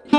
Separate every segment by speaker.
Speaker 1: जय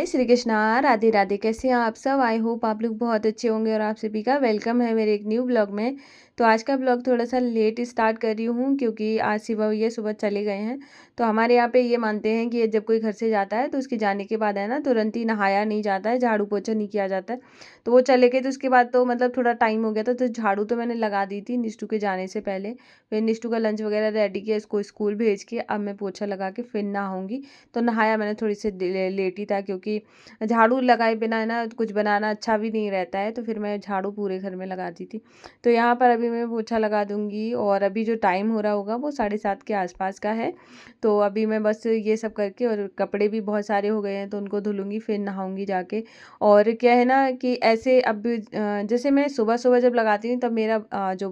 Speaker 1: श्री कृष्णा, राधे राधे। कैसे हैं आप सब? आई होप आप लोग बहुत अच्छे होंगे और आप सभी का वेलकम है मेरे एक न्यू ब्लॉग में। तो आज का ब्लॉग थोड़ा सा लेट स्टार्ट कर रही हूँ क्योंकि आज सुबह ये सुबह चले गए हैं। तो हमारे यहाँ पे ये मानते हैं कि जब कोई घर से जाता है तो उसके जाने के बाद है ना तुरंत ही नहाया नहीं जाता है, झाड़ू पोछा नहीं किया जाता है। तो वो चले गए तो उसके बाद तो मतलब थोड़ा टाइम हो गया था, तो झाड़ू तो मैंने लगा दी थी निष्ठू के जाने से पहले। फिर निष्ठू का लंच वगैरह रेडी किया, इसको स्कूल भेज के अब मैं पोछा लगा के फिर नहाऊंगी। तो नहाया मैंने थोड़ी सी लेट ही था क्योंकि झाड़ू लगाए बिना है ना कुछ बनाना अच्छा भी नहीं रहता है, तो फिर मैं झाड़ू पूरे घर में लगा दी थी। तो यहाँ पर अभी मैं पोछा लगा दूंगी और अभी जो टाइम हो रहा होगा वो 7:30 के आसपास का है। तो अभी मैं बस ये सब करके, और कपड़े भी बहुत सारे हो गए हैं तो उनको धुलूंगी फिर नहाऊंगी जाके। और क्या है ना कि ऐसे अब जैसे मैं सुबह सुबह जब लगाती हूँ तब मेरा जो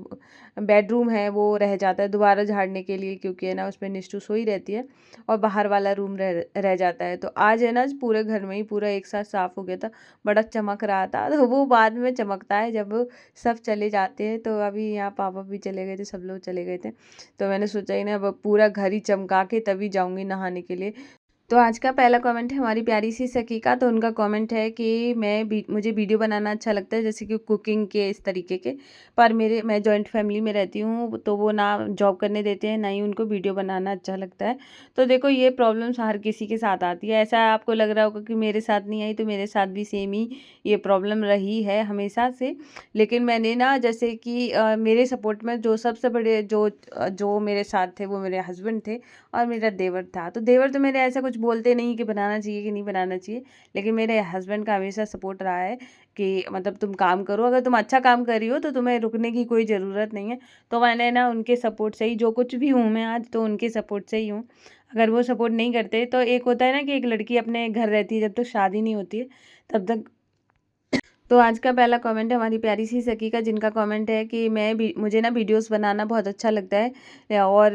Speaker 1: बेडरूम है वो रह जाता है दोबारा झाड़ने के लिए, क्योंकि है ना उसमें निष्ठू सोई रहती है और बाहर वाला रूम रह जाता है। तो आज है ना पूरे घर में ही पूरा एक साथ साफ हो गया था, बड़ा चमक रहा था। तो वो बाद में चमकता है जब सब चले जाते हैं। तो अभी यहाँ पापा भी चले गए थे, सब लोग चले गए थे, तो मैंने सोचा ही ना अब पूरा घर ही चमका के तभी जाऊंगी नहाने के लिए। तो आज का पहला कमेंट है हमारी प्यारी सी सखी का। तो उनका कमेंट है कि मुझे वीडियो बनाना अच्छा लगता है, जैसे कि कुकिंग के इस तरीके के। पर मैं जॉइंट फैमिली में रहती हूँ तो वो ना जॉब करने देते हैं ना ही उनको वीडियो बनाना अच्छा लगता है। तो देखो ये प्रॉब्लम्स हर किसी के साथ आती है, ऐसा आपको लग रहा होगा कि मेरे साथ नहीं आई, तो मेरे साथ भी सेम ही ये प्रॉब्लम रही है हमेशा से। लेकिन मैंने ना जैसे कि मेरे सपोर्ट में जो सबसे बड़े जो मेरे साथ थे वो मेरे हस्बैंड थे और मेरा देवर था। तो देवर तो मेरे ऐसा कुछ बोलते नहीं कि बनाना चाहिए कि नहीं बनाना चाहिए, लेकिन मेरे हस्बैंड का हमेशा सपोर्ट रहा है कि मतलब तुम काम करो, अगर तुम अच्छा काम कर रही हो तो तुम्हें रुकने की कोई ज़रूरत नहीं है। तो मैंने ना उनके सपोर्ट से ही जो कुछ भी हूँ मैं आज, तो उनके सपोर्ट से ही हूँ। अगर वो सपोर्ट नहीं करते तो एक होता है ना कि एक लड़की अपने घर रहती है जब तक शादी नहीं होती है तब तक। तो आज का पहला कमेंट है हमारी प्यारी सी सखी का, जिनका कमेंट है कि मुझे ना वीडियोस बनाना बहुत अच्छा लगता है और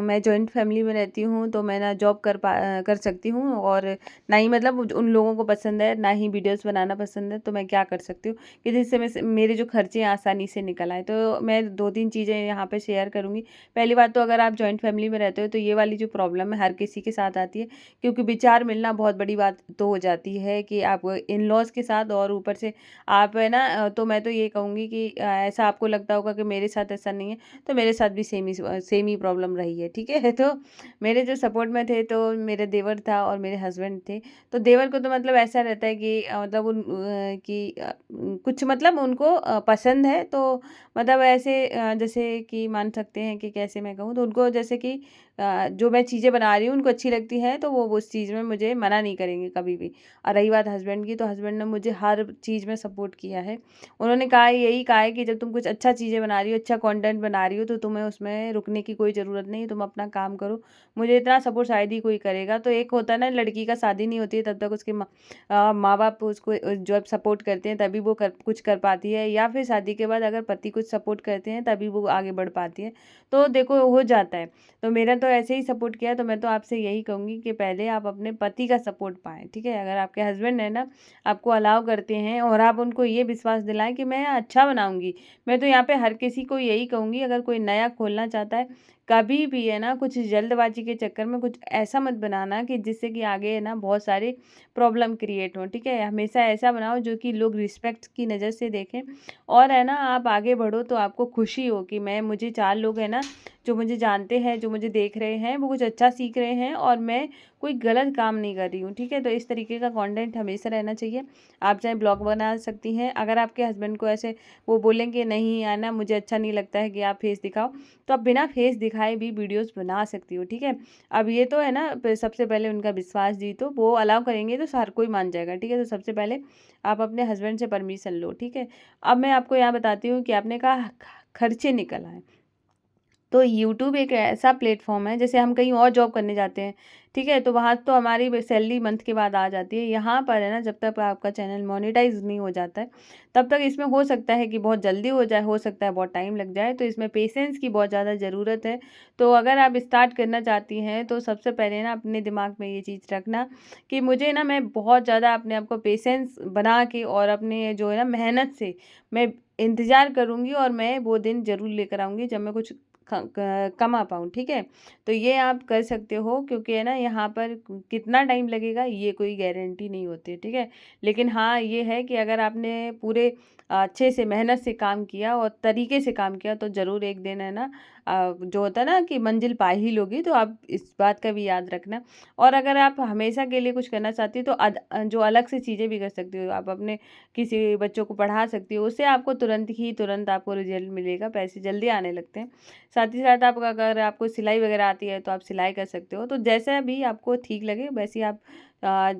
Speaker 1: मैं जॉइंट फैमिली में रहती हूँ तो मैं ना जॉब कर सकती हूँ, और ना ही मतलब उन लोगों को पसंद है ना ही वीडियोस बनाना पसंद है, तो मैं क्या कर सकती हूँ कि जिससे मेरे जो खर्चे आसानी से निकल आए। तो मैं 2-3 चीज़ें यहाँ पर शेयर करूँगी। पहली बात तो अगर आप जॉइंट फैमिली में रहते हो तो ये वाली जो प्रॉब्लम है हर किसी के साथ आती है, क्योंकि विचार मिलना बहुत बड़ी बात तो हो जाती है कि आप इन लॉज के साथ और ऊपर से आप है ना तो मैं तो ये कहूँगी कि ऐसा आपको लगता होगा कि मेरे साथ ऐसा नहीं है, तो मेरे साथ भी सेम ही प्रॉब्लम रही है, ठीक है। तो मेरे जो सपोर्ट में थे तो मेरे देवर था और मेरे हस्बैंड थे। तो देवर को तो मतलब ऐसा रहता है कि मतलब कुछ मतलब उनको पसंद है, तो मतलब ऐसे जैसे कि मान सकते हैं कि कैसे मैं कहूँ, तो उनको जैसे कि जो मैं चीज़ें बना रही हूँ उनको अच्छी लगती है तो वो उस चीज़ में मुझे मना नहीं करेंगे कभी भी। और रही बात हस्बैंड की, तो हस्बैंड ने मुझे हर चीज़ में सपोर्ट किया है। उन्होंने यही कहा है कि जब तुम कुछ अच्छा चीज़ें बना रही हो, अच्छा कंटेंट बना रही हो, तो तुम्हें उसमें रुकने की कोई ज़रूरत नहीं, तुम अपना काम करो। मुझे इतना सपोर्ट शायद ही कोई करेगा। तो एक होता है ना लड़की का शादी नहीं होती है तब तक उसके माँ बाप उसको जब सपोर्ट करते हैं तभी वो कुछ कर पाती है, या फिर शादी के बाद अगर पति कुछ सपोर्ट करते हैं तभी वो आगे बढ़ पाती है। तो देखो हो जाता है। तो मेरा तो ऐसे ही सपोर्ट किया, तो मैं तो आपसे यही कहूँगी कि पहले आप अपने पति का सपोर्ट पाएँ, ठीक है। अगर आपके हस्बैंड है ना आपको अलाउ करते हैं और आप उनको ये विश्वास दिलाएं कि मैं अच्छा बनाऊंगी। मैं तो यहाँ पे हर किसी को यही कहूँगी, अगर कोई नया खोलना चाहता है कभी भी है ना कुछ जल्दबाजी के चक्कर में कुछ ऐसा मत बनाना कि जिससे कि आगे है ना बहुत सारे प्रॉब्लम क्रिएट हो, ठीक है। हमेशा ऐसा बनाओ जो कि लोग रिस्पेक्ट की नज़र से देखें, और है ना आप आगे बढ़ो तो आपको खुशी हो कि मुझे 4 लोग है ना जो मुझे जानते हैं, जो मुझे देख रहे हैं, वो कुछ अच्छा सीख रहे हैं और मैं कोई गलत काम नहीं कर रही हूँ, ठीक है। तो इस तरीके का कंटेंट हमेशा रहना चाहिए। आप चाहे ब्लॉग बना सकती हैं, अगर आपके हस्बैंड को ऐसे वो बोलेंगे नहीं आना मुझे अच्छा नहीं लगता है कि आप फेस दिखाओ, तो आप बिना फेस दिखाए भी वीडियोस बना सकती हो, ठीक है। अब ये तो है ना सबसे पहले उनका विश्वास जीतो, वो अलाउ करेंगे तो हर कोई मान जाएगा, ठीक है। तो सबसे पहले आप अपने हस्बैंड से परमिशन लो, ठीक है। अब मैं आपको यहाँ बताती हूँ कि आपने कहा खर्चे निकल आए। तो यूट्यूब एक ऐसा प्लेटफॉर्म है, जैसे हम कहीं और जॉब करने जाते हैं, ठीक है, तो वहाँ तो हमारी सैलरी मंथ के बाद आ जाती है। यहाँ पर है ना, जब तक आपका चैनल मोनेटाइज नहीं हो जाता है तब तक इसमें हो सकता है कि बहुत जल्दी हो जाए, हो सकता है बहुत टाइम लग जाए। तो इसमें पेशेंस की बहुत ज़्यादा ज़रूरत है। तो अगर आप स्टार्ट करना चाहती हैं तो सबसे पहले ना अपने दिमाग में ये चीज़ रखना कि मुझे ना, मैं बहुत ज़्यादा अपने आप को पेशेंस बना के और अपने जो है ना मेहनत से मैं इंतज़ार करूँगी, और मैं वो दिन ज़रूर लेकर आऊँगी जब मैं कुछ कमा पाऊँ, ठीक है। तो ये आप कर सकते हो, क्योंकि है ना, यहाँ पर कितना टाइम लगेगा ये कोई गारंटी नहीं होती है, ठीक है। लेकिन हाँ, ये है कि अगर आपने पूरे अच्छे से मेहनत से काम किया और तरीके से काम किया तो ज़रूर एक दिन है ना, जो होता है ना कि मंजिल पा ही लोगी। तो आप इस बात का भी याद रखना। और अगर आप हमेशा के लिए कुछ करना चाहती हो तो जो अलग से चीज़ें भी कर सकती हो। आप अपने किसी बच्चों को पढ़ा सकती हो, उससे आपको तुरंत आपको रिजल्ट मिलेगा, पैसे जल्दी आने लगते हैं। साथ ही साथ आप, अगर आपको सिलाई वगैरह आती है तो आप सिलाई कर सकते हो। तो जैसा भी आपको ठीक लगे वैसे ही आप अ,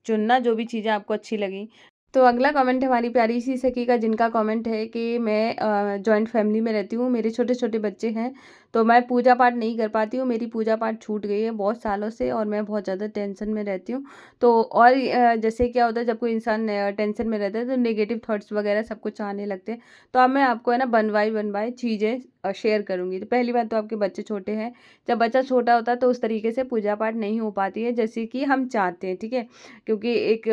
Speaker 1: चुनना, जो भी चीज़ें आपको अच्छी लगी। तो अगला कमेंट है हमारी प्यारी सी सखी का, जिनका कमेंट है कि मैं जॉइंट फैमिली में रहती हूँ, मेरे छोटे छोटे बच्चे हैं, तो मैं पूजा पाठ नहीं कर पाती हूँ, मेरी पूजा पाठ छूट गई है बहुत सालों से और मैं बहुत ज़्यादा टेंशन में रहती हूँ। तो और जैसे क्या होता है, जब कोई इंसान टेंशन में रहता है तो नेगेटिव थॉट्स वगैरह सब कुछ आने लगते हैं। तो अब मैं आपको है ना वन बाय चीज़ें शेयर करूँगी। तो पहली बात तो, आपके बच्चे छोटे हैं। जब बच्चा छोटा होता है तो उस तरीके से पूजा पाठ नहीं हो पाती है जैसे कि हम चाहते हैं, ठीक है। क्योंकि एक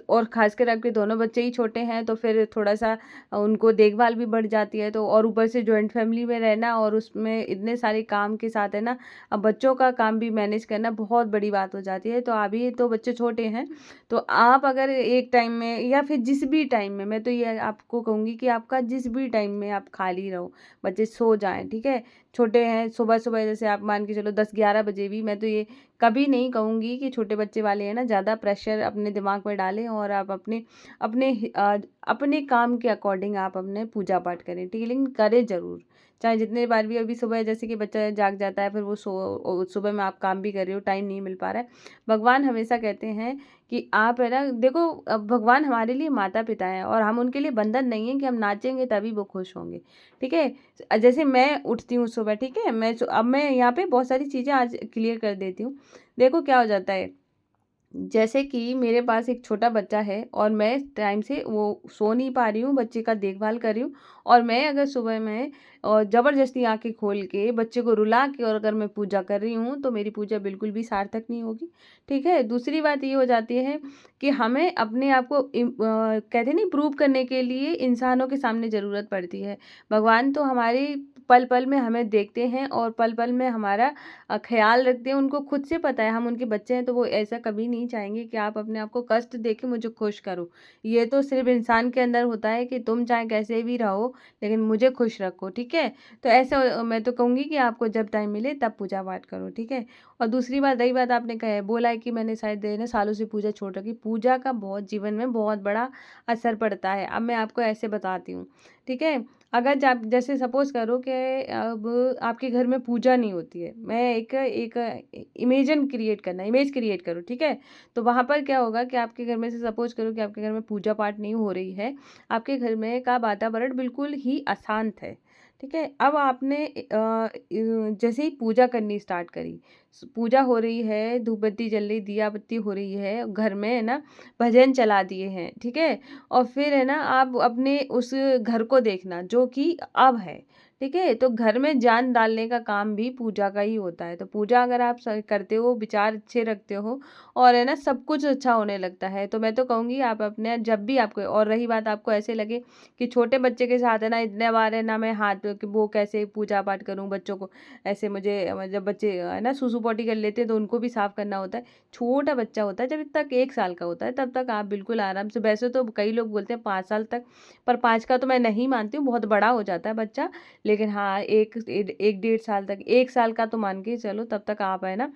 Speaker 1: और ख़ासकर आपके दोनों बच्चे ही छोटे हैं तो फिर थोड़ा-सा उनको देखभाल भी बढ़ जाती है। तो और ऊपर से जॉइंट फैमिली में रहना और उसमें इतने सारे काम के साथ है ना, अब बच्चों का काम भी मैनेज करना बहुत बड़ी बात हो जाती है। तो अभी तो बच्चे छोटे हैं, तो आप अगर एक टाइम में या फिर जिस भी टाइम में, मैं तो ये आपको कहूँगी कि आपका जिस भी टाइम में आप खाली रहो, बच्चे सो जाएँ, ठीक है। छोटे हैं, सुबह-सुबह जैसे आप मान के चलो 10-11 बजे भी, मैं तो ये कभी नहीं कहूँगी कि छोटे बच्चे वाले हैं ना ज़्यादा प्रेशर अपने दिमाग में डालें, और आप अपने अपने अपने काम के अकॉर्डिंग आप अपने पूजा पाठ करें, ठीक है। लेकिन करें ज़रूर, चाहे जितने बार भी। अभी सुबह जैसे कि बच्चा जाग जाता है, फिर वो सुबह में आप काम भी कर रहे हो, टाइम नहीं मिल पा रहा है। भगवान हमेशा कहते हैं कि आप है ना, देखो, अब भगवान हमारे लिए माता पिता हैं और हम उनके लिए बंधन नहीं है कि हम नाचेंगे तभी वो खुश होंगे, ठीक है। जैसे मैं उठती हूँ सुबह, ठीक है, अब मैं यहाँ पे बहुत सारी चीज़ें आज क्लियर कर देती हूँ। देखो क्या हो जाता है, जैसे कि मेरे पास एक छोटा बच्चा है और मैं टाइम से वो सो नहीं पा रही हूँ, बच्चे का देखभाल कर रही हूँ, और मैं अगर सुबह में ज़बरदस्ती आंखें खोल के बच्चे को रुला के और अगर मैं पूजा कर रही हूँ तो मेरी पूजा बिल्कुल भी सार्थक नहीं होगी, ठीक है। दूसरी बात ये हो जाती है कि हमें अपने आप को कहते नहीं, प्रूव करने के लिए इंसानों के सामने ज़रूरत पड़ती है। भगवान तो हमारी पल पल में हमें देखते हैं और पल पल में हमारा ख़्याल रखते हैं। उनको खुद से पता है हम उनके बच्चे हैं, तो वो ऐसा कभी नहीं चाहेंगे कि आप अपने आप को कष्ट दे के मुझे खुश करो। ये तो सिर्फ़ इंसान के अंदर होता है कि तुम चाहे कैसे भी रहो, लेकिन मुझे खुश रखो, ठीक है? तो ऐसा मैं तो कहूँगी कि आपको जब टाइम मिले तब पूजा पाठ करो, ठीक है? और दूसरी बात, रही बात आपने कहा है, बोला है कि मैंने शायद है ना सालों से पूजा छोड़ रखी। पूजा का बहुत जीवन में बहुत बड़ा असर पड़ता है। अब मैं आपको ऐसे बताती हूँ, ठीक है? अगर आप जैसे सपोज़ करो कि अब आपके घर में पूजा नहीं होती है, मैं एक एक इमेज क्रिएट करो, ठीक है। तो वहाँ पर क्या होगा कि आपके घर में से सपोज़ करो कि आपके घर में पूजा पाठ नहीं हो रही है, आपके घर में का वातावरण बिल्कुल ही अशांत है, ठीक है। अब आपने जैसे ही पूजा करनी स्टार्ट करी, पूजा हो रही है, धूप बत्ती जल रही, दिया बत्ती हो रही है, घर में है ना भजन चला दिए हैं, ठीक है। और फिर है ना, आप अपने उस घर को देखना जो कि अब है, ठीक है। तो घर में जान डालने का काम भी पूजा का ही होता है। तो पूजा अगर आप करते हो, विचार अच्छे रखते हो, और है ना सब कुछ अच्छा होने लगता है। तो मैं तो कहूँगी आप अपने जब भी आपको, और रही बात आपको ऐसे लगे कि छोटे बच्चे के साथ है ना इतने बार है ना मैं हाथ कि वो कैसे पूजा पाठ करूँ बच्चों को, ऐसे मुझे जब बच्चे है ना सूसू पोटी कर लेते हैं तो उनको भी साफ करना होता है। छोटा बच्चा होता है, जब तक 1 साल का होता है तब तक आप बिल्कुल आराम से, वैसे तो कई लोग बोलते हैं 5 साल तक, पर 5 का तो मैं नहीं मानती हूँ, बहुत बड़ा हो जाता है बच्चा। लेकिन हाँ, एक 1 डेढ़ साल तक, 1 साल का तो मान के चलो, तब तक आप है ना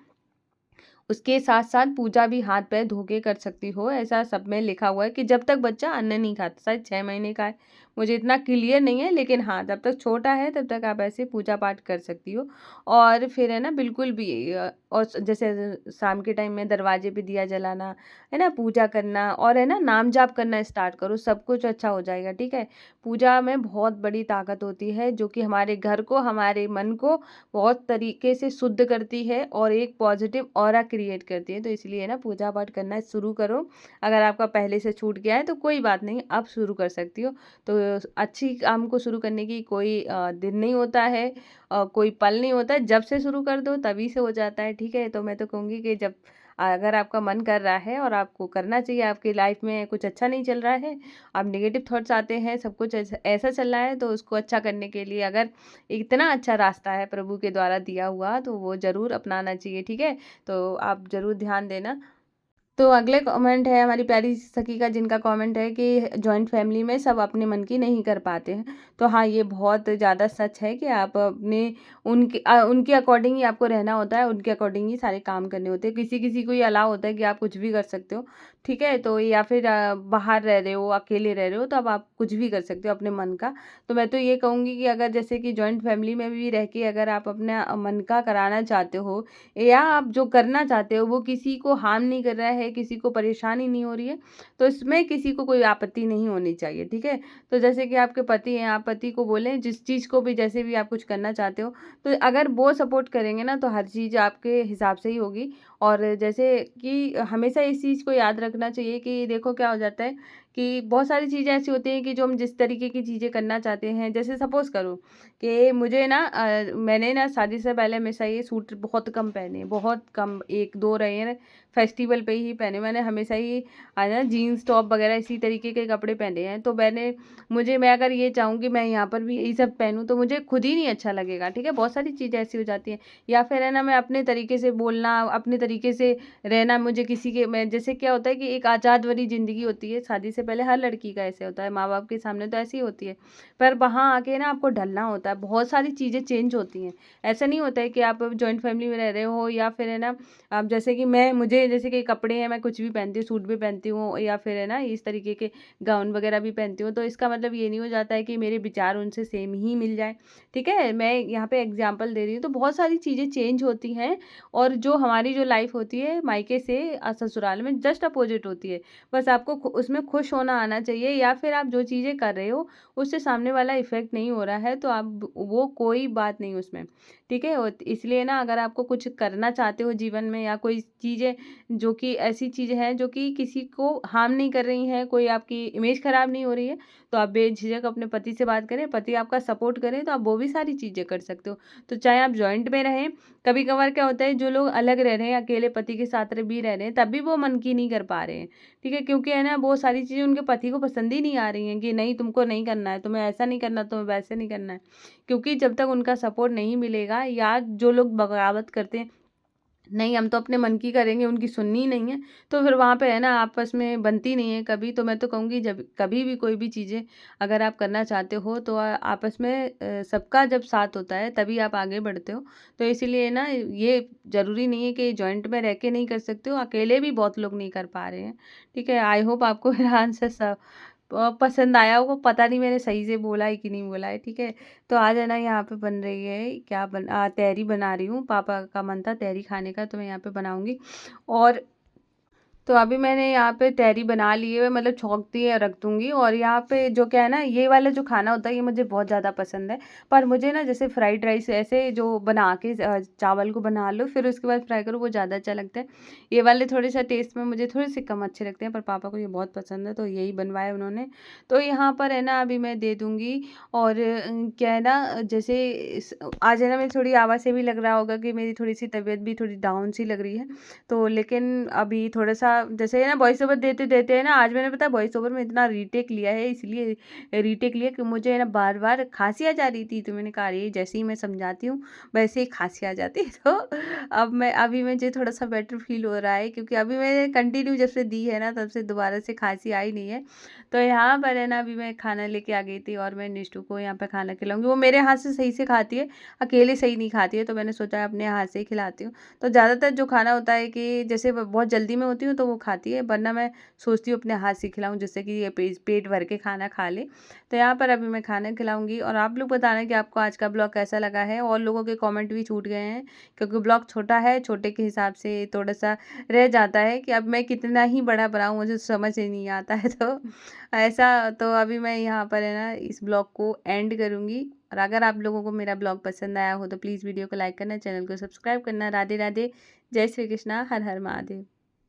Speaker 1: उसके साथ-साथ पूजा भी हाथ पैर धो के कर सकती हो, ऐसा सब में लिखा हुआ है कि जब तक बच्चा अन्न नहीं खाता, शायद 6 महीने का है, मुझे इतना क्लियर नहीं है, लेकिन हाँ, जब तक छोटा है तब तक आप ऐसे पूजा पाठ कर सकती हो। और फिर है ना बिल्कुल भी और जैसे शाम के टाइम में दरवाजे पे दिया जलाना, है ना, पूजा करना और है ना नाम जाप करना स्टार्ट करो, सब कुछ अच्छा हो जाएगा, ठीक है? पूजा में बहुत बड़ी ताकत होती है जो कि हमारे घर को, हमारे मन को बहुत तरीके से शुद्ध करती है और एक पॉजिटिव ऑरा क्रिएट करती है। तो इसलिए ना पूजा पाठ करना शुरू करो। अगर आपका पहले से छूट गया है तो कोई बात नहीं, अब शुरू कर सकती हो। तो अच्छी काम को शुरू करने की कोई दिन नहीं होता है, कोई पल नहीं होता है, जब से शुरू कर दो तभी से हो जाता है, ठीक है? तो मैं तो कहूँगी कि जब अगर आपका मन कर रहा है और आपको करना चाहिए, आपकी लाइफ में कुछ अच्छा नहीं चल रहा है, अब नेगेटिव थॉट्स आते हैं, सब कुछ ऐसा ऐसा चल रहा है, तो उसको अच्छा करने के लिए अगर इतना अच्छा रास्ता है प्रभु के द्वारा दिया हुआ, तो वो ज़रूर अपनाना चाहिए, ठीक है? तो आप ज़रूर ध्यान देना। तो अगले कमेंट है हमारी प्यारी सखी का, जिनका कमेंट है कि जॉइंट फैमिली में सब अपने मन की नहीं कर पाते हैं। तो हाँ, ये बहुत ज़्यादा सच है कि आप अपने उनके अकॉर्डिंग ही आपको रहना होता है, उनके अकॉर्डिंग ही सारे काम करने होते हैं। किसी-किसी को ये अलाउ होता है कि आप कुछ भी कर सकते हो, ठीक है? तो या फिर बाहर रह रहे हो, अकेले रह रहे हो, तो अब आप कुछ भी कर सकते हो अपने मन का। तो मैं तो ये कहूँगी कि अगर जैसे कि जॉइंट फैमिली में भी रह के अगर आप अपना मन का कराना चाहते हो या आप जो करना चाहते हो वो किसी को हार्म नहीं कर रहा है, किसी को परेशानी नहीं हो रही है, तो इसमें किसी को कोई आपत्ति नहीं होनी चाहिए, ठीक है? तो जैसे कि आपके पति हैं, आप पति को बोलें जिस चीज़ को भी, जैसे भी आप कुछ करना चाहते हो, तो अगर वो सपोर्ट करेंगे ना तो हर चीज़ आपके हिसाब से ही होगी। और जैसे कि हमेशा इस चीज़ को याद रखना चाहिए कि देखो क्या हो जाता है कि बहुत सारी चीज़ें ऐसी होती हैं कि जो हम जिस तरीके की चीज़ें करना चाहते हैं, जैसे सपोज़ करो कि मुझे ना मैंने ना शादी से पहले हमेशा ये सूट बहुत कम पहने, बहुत कम 1-2 रहे हैं, फेस्टिवल पे ही पहने। मैंने हमेशा ही ना जीन्स टॉप वगैरह इसी तरीके के कपड़े पहने हैं। तो मैं अगर ये चाहूँ कि मैं यहाँ पर भी यही सब पहनूँ तो मुझे खुद ही नहीं अच्छा लगेगा, ठीक है? बहुत सारी चीज़ें ऐसी हो जाती हैं। या फिर है ना मैं अपने तरीके से बोलना, अपने तरीके से रहना, मुझे किसी के मैं जैसे क्या होता है कि एक आज़ाद वाली ज़िंदगी होती है, शादी से पहले हर लड़की का ऐसे होता है, माँ-बाप के सामने तो ऐसी ही होती है। पर वहाँ आके ना आपको ढलना होता है, बहुत सारी चीज़ें चेंज होती हैं। ऐसा नहीं होता है कि आप अब जॉइंट फैमिली में रह रहे हो या फिर है ना अब जैसे कि मुझे जैसे कि कपड़े हैं, मैं कुछ भी पहनती हूँ, सूट भी पहनती हूँ या फिर है ना इस तरीके के गाउन वगैरह भी पहनती हूँ, तो इसका मतलब ये नहीं हो जाता है कि मेरे विचार उनसे सेम ही मिल जाए, ठीक है? मैं यहाँ पे एग्जांपल दे रही हूँ, तो बहुत सारी चीज़ें चेंज होती हैं और जो हमारी जो लाइफ होती है मायके से ससुराल में जस्ट अपोजिट होती है। बस आपको उसमें खुश होना आना चाहिए, या फिर आप जो चीज़ें कर रहे हो उससे सामने वाला इफ़ेक्ट नहीं हो रहा है तो आप वो कोई बात नहीं उसमें, ठीक है? और इसलिए ना अगर आपको कुछ करना चाहते हो जीवन में या कोई चीज़ें जो कि ऐसी चीज़ें हैं जो कि किसी को हार्म नहीं कर रही हैं, कोई आपकी इमेज ख़राब नहीं हो रही है, तो आप बेझिझक अपने पति से बात करें, पति आपका सपोर्ट करें तो आप वो भी सारी चीज़ें कर सकते हो। तो चाहे आप जॉइंट में रहें, कभी-कभार क्या होता है जो लोग अलग रह रहे हैं, अकेले पति के साथ भी रह रहे हैं, तब भी वो मन की नहीं कर पा रहे हैं, ठीक है? क्योंकि है ना वो सारी चीज़ें उनके पति को पसंद ही नहीं आ रही हैं कि नहीं तुमको नहीं करना है, तुम्हें ऐसा नहीं करना, तुम्हें वैसे नहीं करना है। क्योंकि जब तक उनका सपोर्ट नहीं मिलेगा या जो लोग बगावत करते हैं, नहीं हम तो अपने मन की करेंगे, उनकी सुननी ही नहीं है, तो फिर वहाँ पे है ना आपस में बनती नहीं है कभी। तो मैं तो कहूँगी जब कभी भी कोई भी चीज़ें अगर आप करना चाहते हो तो आपस में सबका जब साथ होता है तभी आप आगे बढ़ते हो। तो इसीलिए ना ये ज़रूरी नहीं है कि जॉइंट में रह के नहीं कर सकते हो, अकेले भी बहुत लोग नहीं कर पा रहे हैं, ठीक है? आई होप आपको मेरा आंसर पसंद आया होगा, पता नहीं मैंने सही से बोला है कि नहीं बोला है, ठीक है? तो आज है ना यहाँ पे बन रही है तहरी बना रही हूँ, पापा का मन था तहरी खाने का तो मैं यहाँ पे बनाऊँगी। और तो अभी मैंने यहाँ पे तहरी बना ली है, मतलब छौंक दी है, रख दूँगी। और यहाँ पे जो क्या है ना, ये वाला जो खाना होता है ये मुझे बहुत ज़्यादा पसंद है। पर मुझे ना जैसे फ्राइड राइस ऐसे जो बना के चावल को बना लो फिर उसके बाद फ्राई करो वो ज़्यादा अच्छा लगता है। ये वाले थोड़े सा टेस्ट में मुझे थोड़े से कम अच्छे लगते हैं, पर पापा को ये बहुत पसंद है तो यही बनवाया उन्होंने। तो यहाँ पर है ना अभी मैं दे दूँगी। और क्या है ना जैसे आज है ना मेरी थोड़ी आवाज़ से भी लग रहा होगा कि मेरी थोड़ी सी तबीयत भी थोड़ी डाउन सी लग रही है। तो लेकिन अभी थोड़ा-सा जैसे है ना वॉइस ओवर देते हैं ना, आज मैंने पता वॉइस ओवर में इतना रीटेक लिया है, इसलिए रीटेक लिया कि मुझे है ना बार-बार खाँसी आ जा रही थी। तो मैंने कहा अरे जैसे ही मैं समझाती हूँ वैसे ही खाँसी आ जाती है। तो अभी मुझे थोड़ा-सा बेटर फ़ील हो रहा है, क्योंकि अभी मैंने कंटिन्यू जब से दी है ना तब से दोबारा से खाँसी आई नहीं है। तो यहाँ पर है ना अभी मैं खाना लेके आ गई थी और मैं निष्ठू को यहाँ पे खाना खिलाऊँगी। वो मेरे हाथ से सही से खाती है, अकेले सही नहीं खाती है, तो मैंने सोचा अपने हाथ से ही खिलाती हूँ। तो ज़्यादातर जो खाना होता है कि जैसे बहुत जल्दी में होती हूँ तो वो खाती है, वरना मैं सोचती हूँ अपने हाथ से खिलाऊँ जिससे कि ये पेट भर के खाना खा ले। तो यहाँ पर अभी मैं खाना खिलाऊँगी और आप लोग बताना कि आपको आज का ब्लॉग कैसा लगा है, और लोगों के कमेंट भी छूट गए हैं क्योंकि ब्लॉग छोटा है, छोटे के हिसाब से थोड़ा-सा रह जाता है कि अब मैं कितना ही बड़ा बनाऊँ, मुझे समझ ही नहीं आता है। तो ऐसा, तो अभी मैं यहाँ पर है ना इस ब्लॉग को एंड करूँगी। और अगर आप लोगों को मेरा ब्लॉग पसंद आया हो तो प्लीज़ वीडियो को लाइक करना, चैनल को सब्सक्राइब करना। राधे राधे, जय श्री कृष्णा, हर हर महादेव।